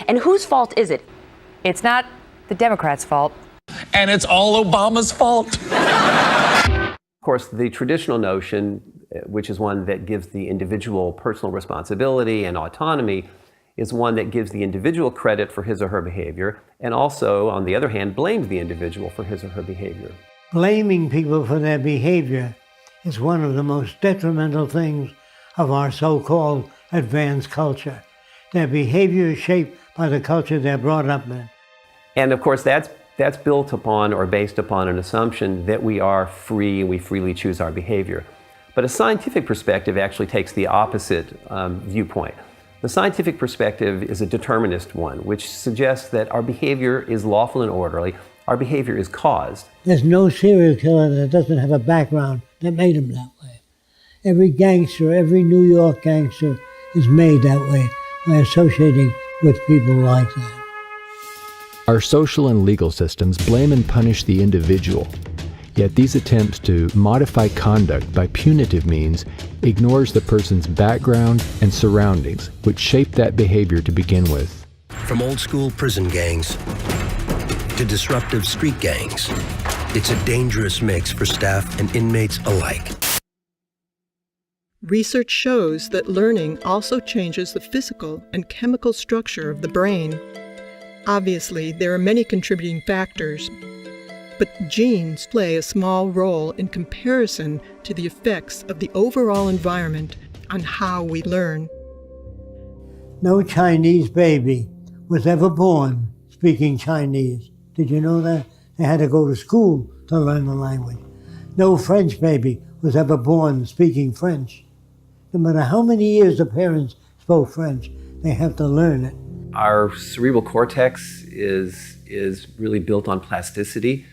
And whose fault is it? It's not the Democrats' fault. And it's all Obama's fault. Of course, the traditional notion, which is one that gives the individual personal responsibility and autonomy, is one that gives the individual credit for his or her behavior, and also, on the other hand, blames the individual for his or her behavior. Blaming people for their behavior is one of the most detrimental things of our so-called advanced culture. Their behavior is shaped by the culture they're brought up in. And of course, that's built upon or based upon an assumption that we are free and we freely choose our behavior. But a scientific perspective actually takes the opposite viewpoint. The scientific perspective is a determinist one, which suggests that our behavior is lawful and orderly. Our behavior is caused. There's no serial killer that doesn't have a background that made him that way. Every gangster, every New York gangster is made that way by associating with people like that. Our social and legal systems blame and punish the individual. Yet these attempts to modify conduct by punitive means ignores the person's background and surroundings, which shape that behavior to begin with. From old-school prison gangs to disruptive street gangs, it's a dangerous mix for staff and inmates alike. Research shows that learning also changes the physical and chemical structure of the brain. Obviously, there are many contributing factors, but genes play a small role in comparison to the effects of the overall environment on how we learn. No Chinese baby was ever born speaking Chinese. Did you know that? They had to go to school to learn the language. No French baby was ever born speaking French. No matter how many years the parents spoke French, they have to learn it. Our cerebral cortex is really built on plasticity.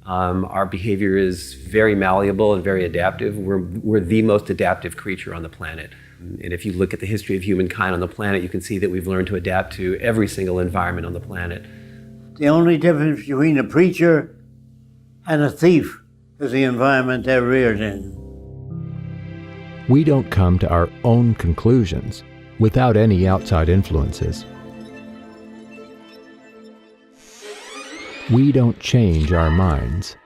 Our behavior is very malleable and very adaptive. We're the most adaptive creature on the planet. And if you look at the history of humankind on the planet, you can see that we've learned to adapt to every single environment on the planet. The only difference between a preacher and a thief is the environment they're reared in. We don't come to our own conclusions without any outside influences. We don't change our minds.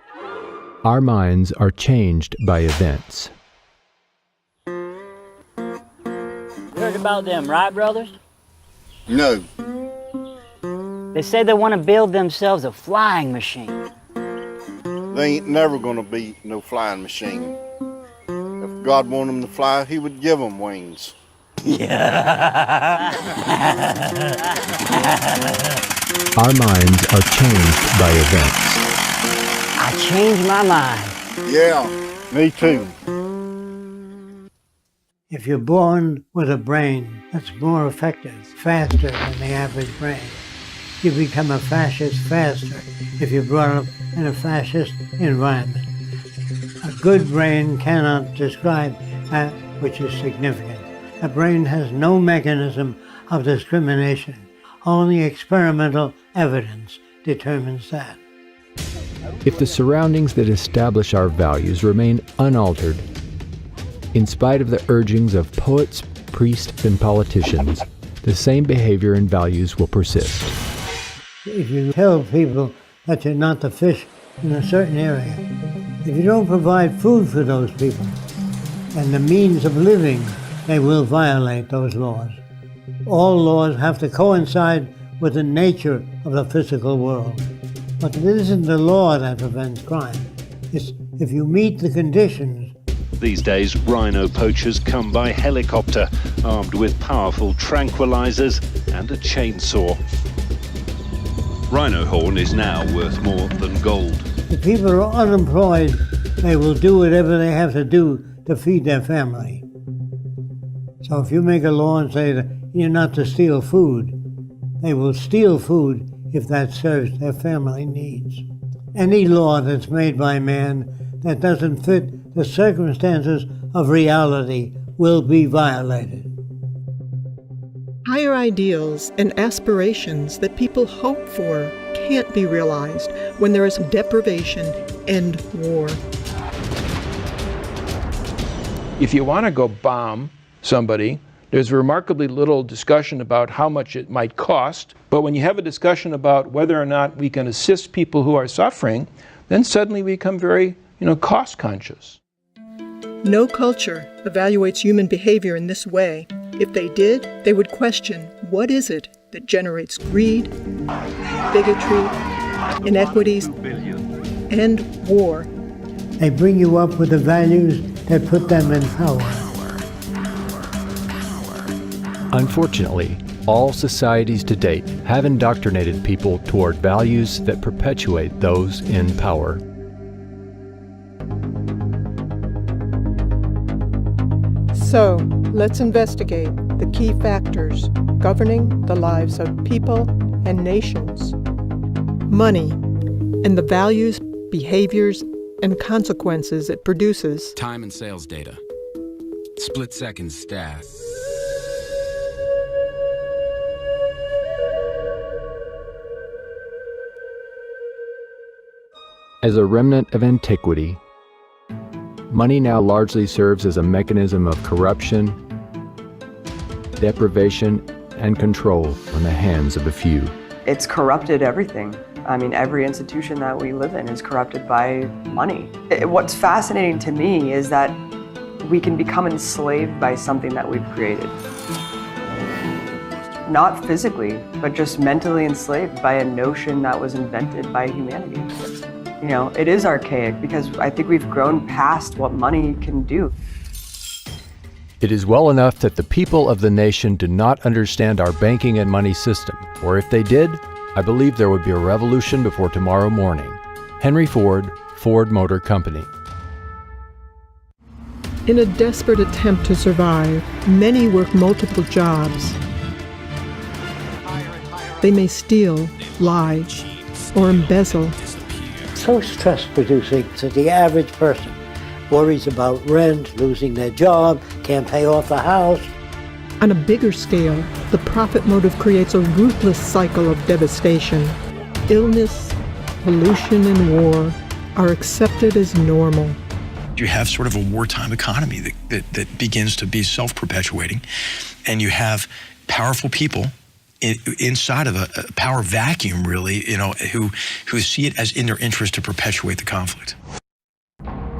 Our minds are changed by events. Heard about them, right, brothers? No. They say they want to build themselves a flying machine. They ain't never gonna be no flying machine. If God wanted them to fly, he would give them wings. Yeah. Our minds are changed by events. I changed my mind. Yeah, me too. If you're born with a brain that's more effective, faster than the average brain, you become a fascist faster if you're brought up in a fascist environment. A good brain cannot describe that which is significant. A brain has no mechanism of discrimination. Only experimental evidence determines that. If the surroundings that establish our values remain unaltered, in spite of the urgings of poets, priests, and politicians, the same behavior and values will persist. If you tell people that you're not to fish in a certain area, if you don't provide food for those people and the means of living, they will violate those laws. All laws have to coincide with the nature of the physical world. But it isn't the law that prevents crime. It's if you meet the conditions. These days, rhino poachers come by helicopter, armed with powerful tranquilizers and a chainsaw. Rhino horn is now worth more than gold. If people are unemployed, they will do whatever they have to do to feed their family. So if you make a law and say that you're not to steal food, they will steal food if that serves their family needs. Any law that's made by man that doesn't fit the circumstances of reality will be violated. Higher ideals and aspirations that people hope for can't be realized when there is deprivation and war. If you want to go bomb somebody, There's remarkably little discussion about how much it might cost, but when you have a discussion about whether or not we can assist people who are suffering, then suddenly we become very, cost conscious. No culture evaluates human behavior in this way. If they did, they would question, what is it that generates greed, bigotry, inequities, and war? They bring you up with the values that put them in power. Unfortunately, all societies to date have indoctrinated people toward values that perpetuate those in power. So, let's investigate the key factors governing the lives of people and nations. Money and the values, behaviors, and consequences it produces. Time and sales data. Split-second stats. As a remnant of antiquity, money now largely serves as a mechanism of corruption, deprivation, and control in the hands of a few. It's corrupted everything. I mean, every institution that we live in is corrupted by money. What's fascinating to me is that we can become enslaved by something that we've created. Not physically, but just mentally enslaved by a notion that was invented by humanity. It is archaic because I think we've grown past what money can do. It is well enough that the people of the nation do not understand our banking and money system, or if they did, I believe there would be a revolution before tomorrow morning. Henry Ford, Ford Motor Company. In a desperate attempt to survive, many work multiple jobs. They may steal, lie, or embezzle. So stress-producing that the average person worries about rent, losing their job, can't pay off the house. On a bigger scale, the profit motive creates a ruthless cycle of devastation. Illness, pollution, and war are accepted as normal. You have sort of a wartime economy that begins to be self-perpetuating, and you have powerful people inside of a power vacuum, really, who see it as in their interest to perpetuate the conflict.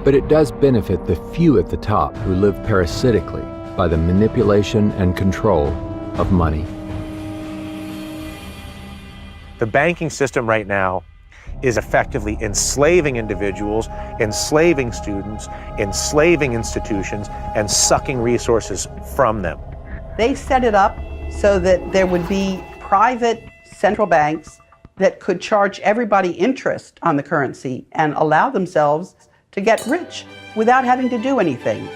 But it does benefit the few at the top who live parasitically by the manipulation and control of money. The banking system right now is effectively enslaving individuals, enslaving students, enslaving institutions, and sucking resources from them. They set it up so that there would be private central banks that could charge everybody interest on the currency and allow themselves to get rich without having to do anything.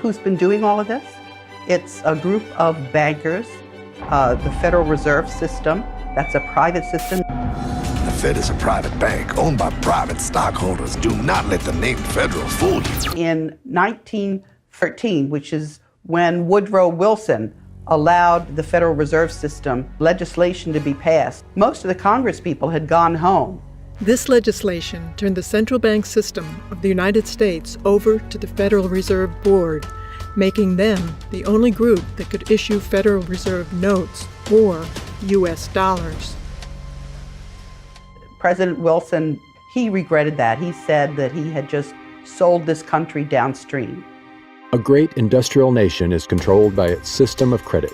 Who's been doing all of this? It's a group of bankers, the Federal Reserve System. That's a private system. The Fed is a private bank owned by private stockholders. Do not let the name Federal fool you. In 1913, which is when Woodrow Wilson allowed the Federal Reserve System legislation to be passed, most of the Congress people had gone home. This legislation turned the central bank system of the United States over to the Federal Reserve Board, making them the only group that could issue Federal Reserve notes or U.S. dollars. President Wilson, he regretted that. He said that he had just sold this country downstream. A great industrial nation is controlled by its system of credit.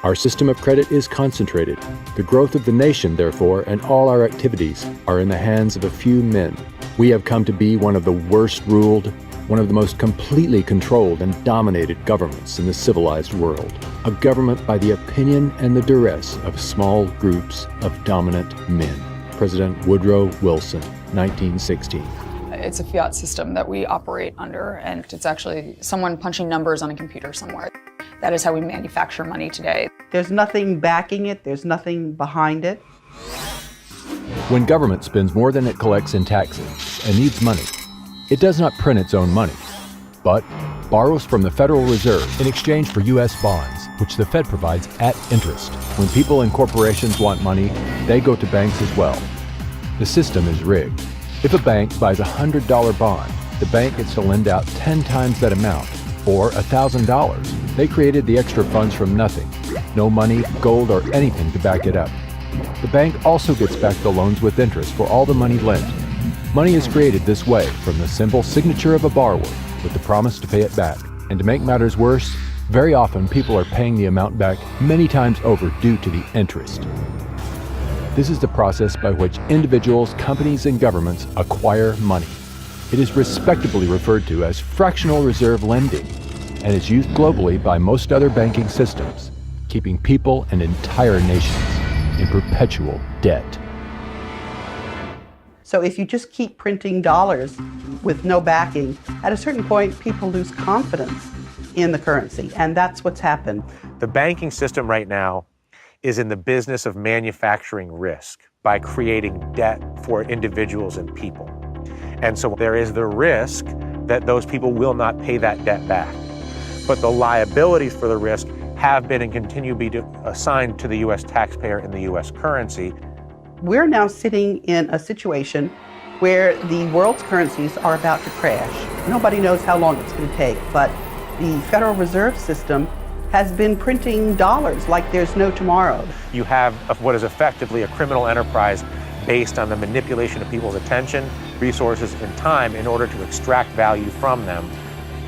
Our system of credit is concentrated. The growth of the nation, therefore, and all our activities are in the hands of a few men. We have come to be one of the worst ruled, one of the most completely controlled and dominated governments in the civilized world. A government by the opinion and the duress of small groups of dominant men. President Woodrow Wilson, 1916. It's a fiat system that we operate under, and it's actually someone punching numbers on a computer somewhere. That is how we manufacture money today. There's nothing backing it, there's nothing behind it. When government spends more than it collects in taxes and needs money, it does not print its own money, but borrows from the Federal Reserve in exchange for U.S. bonds, which the Fed provides at interest. When people and corporations want money, they go to banks as well. The system is rigged. If a bank buys a $100 bond, the bank gets to lend out 10 times that amount, or $1,000, They created the extra funds from nothing. No money, gold, or anything to back it up. The bank also gets back the loans with interest for all the money lent. Money is created this way from the simple signature of a borrower with the promise to pay it back. And to make matters worse, very often people are paying the amount back many times over due to the interest. This is the process by which individuals, companies, and governments acquire money. It is respectably referred to as fractional reserve lending and is used globally by most other banking systems, keeping people and entire nations in perpetual debt. So if you just keep printing dollars with no backing, at a certain point, people lose confidence in the currency, and that's what's happened. The banking system right now is in the business of manufacturing risk by creating debt for individuals and people. And so there is the risk that those people will not pay that debt back. But the liabilities for the risk have been and continue to be assigned to the U.S. taxpayer in the U.S. currency. We're now sitting in a situation where the world's currencies are about to crash. Nobody knows how long it's going to take, but the Federal Reserve System has been printing dollars like there's no tomorrow. You have what is effectively a criminal enterprise based on the manipulation of people's attention, resources, and time in order to extract value from them.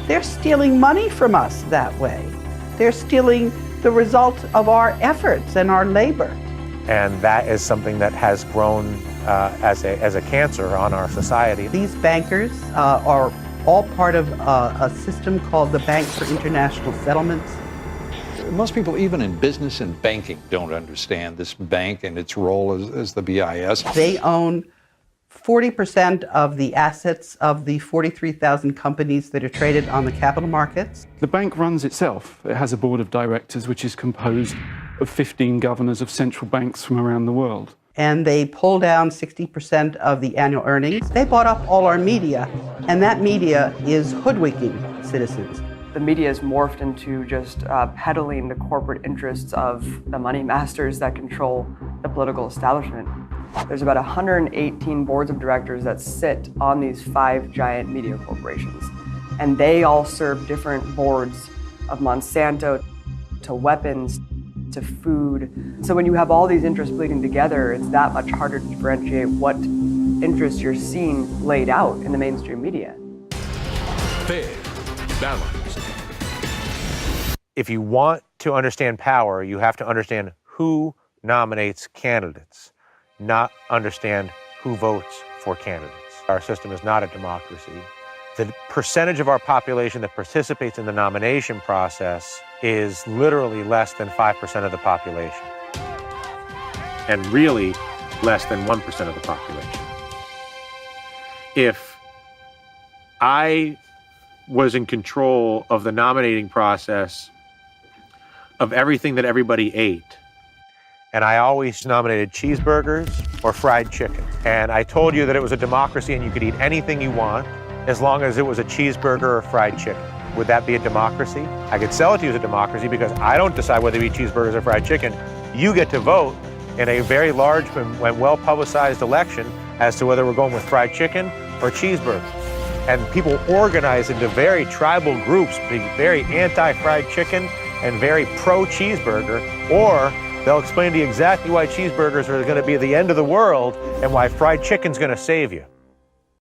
They're stealing money from us that way. They're stealing the result of our efforts and our labor. And that is something that has grown as a cancer on our society. These bankers are all part of a system called the Bank for International Settlements. Most people, even in business and banking, don't understand this bank and its role as the BIS. They own 40% of the assets of the 43,000 companies that are traded on the capital markets. The bank runs itself. It has a board of directors which is composed of 15 governors of central banks from around the world. And they pull down 60% of the annual earnings. They bought up all our media, and that media is hoodwinking citizens. The media has morphed into just peddling the corporate interests of the money masters that control the political establishment. There's about 118 boards of directors that sit on these 5 giant media corporations. And they all serve different boards, of Monsanto to weapons to food. So when you have all these interests bleeding together, it's that much harder to differentiate what interests you're seeing laid out in the mainstream media. Fair, balanced. If you want to understand power, you have to understand who nominates candidates, not understand who votes for candidates. Our system is not a democracy. The percentage of our population that participates in the nomination process is literally less than 5% of the population, and really less than 1% of the population. If I was in control of the nominating process of everything that everybody ate, and I always nominated cheeseburgers or fried chicken, and I told you that it was a democracy and you could eat anything you want as long as it was a cheeseburger or fried chicken, would that be a democracy? I could sell it to you as a democracy because I don't decide whether to eat cheeseburgers or fried chicken. You get to vote in a very large and well-publicized election as to whether we're going with fried chicken or cheeseburger. And people organize into very tribal groups, being very anti-fried chicken and very pro-cheeseburger, or they'll explain to you exactly why cheeseburgers are going to be the end of the world and why fried chicken's going to save you.